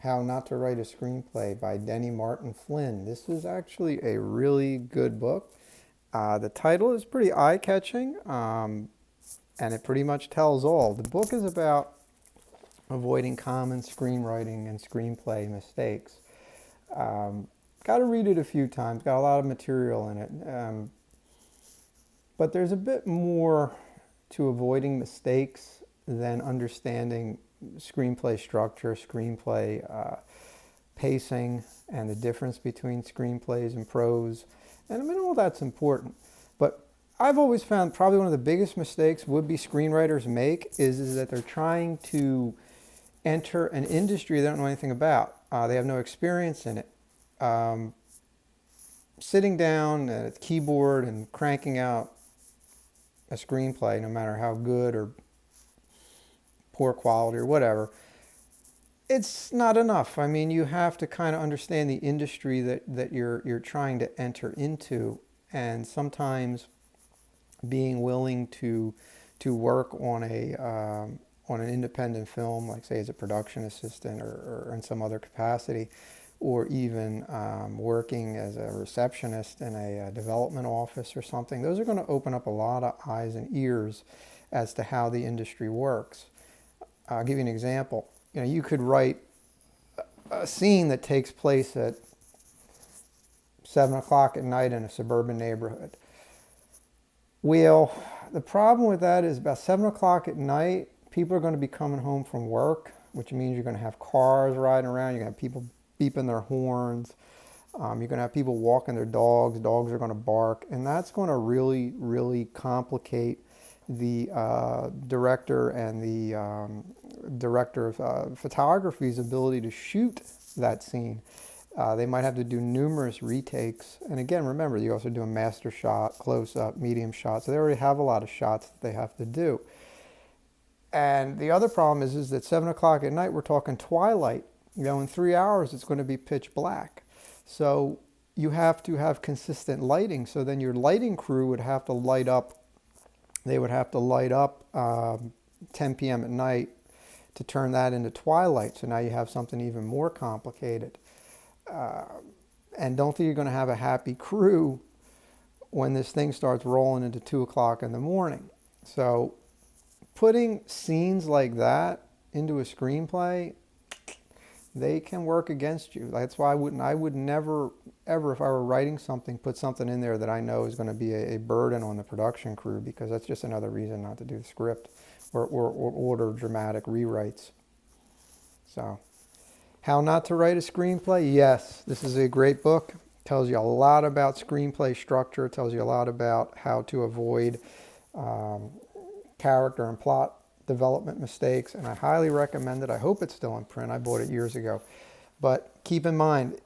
How Not to Write a Screenplay by Denny Martin Flynn. This is actually a really good book. The title is pretty eye-catching, and it pretty much tells all. The book is about avoiding common screenwriting and screenplay mistakes. Um, got to read it a few times, got a lot of material in it. But there's a bit more to avoiding mistakes than understanding screenplay structure, screenplay pacing, and the difference between screenplays and prose. And I mean, all that's important. But I've always found probably one of the biggest mistakes would-be screenwriters make is that they're trying to enter an industry they don't know anything about. They have no experience in it. Um, Sitting down at a keyboard and cranking out a screenplay, no matter how good or poor quality or whatever, it's not enough. I mean, you have to kind of understand the industry that you're trying to enter into, and sometimes being willing to work on an independent film, like say as a production assistant or in some other capacity, or even working as a receptionist in a development office or something. Those are going to open up a lot of eyes and ears as to how the industry works. I'll give you an example. You know, you could write a scene that takes place at 7 o'clock at night in a suburban neighborhood. Well, the problem with that is about 7 o'clock at night, people are going to be coming home from work, which means you're going to have cars riding around, you're going to have people beeping their horns, you're going to have people walking their dogs, dogs are going to bark, and that's going to really, really complicate the director and the director of photography's ability to shoot that scene. They might have to do numerous retakes. And again, remember, you're also doing master shot, close up, medium shot. So they already have a lot of shots that they have to do. And the other problem is that 7 o'clock at night, we're talking twilight. You know, in 3 hours, it's going to be pitch black. So you have to have consistent lighting. So then your lighting crew would have to light up, they would have to light up 10 p.m. at night to turn that into twilight. So now you have something even more complicated. And don't think you're going to have a happy crew when this thing starts rolling into 2 o'clock in the morning. So putting scenes like that into a screenplay, they can work against you. That's why I would never, ever, if I were writing something, put something in there that I know is going to be a burden on the production crew, because that's just another reason not to do the script or order dramatic rewrites. So, How Not to Write a Screenplay? Yes, this is a great book. Tells you a lot about screenplay structure, tells you a lot about how to avoid character and plot development mistakes, and I highly recommend it. I hope it's still in print. I bought it years ago. But keep in mind,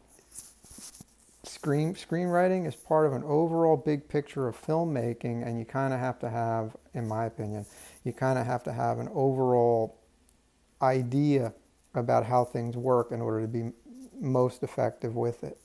screenwriting is part of an overall big picture of filmmaking, and you kind of have to have, in my opinion, you kind of have to have an overall idea about how things work in order to be most effective with it.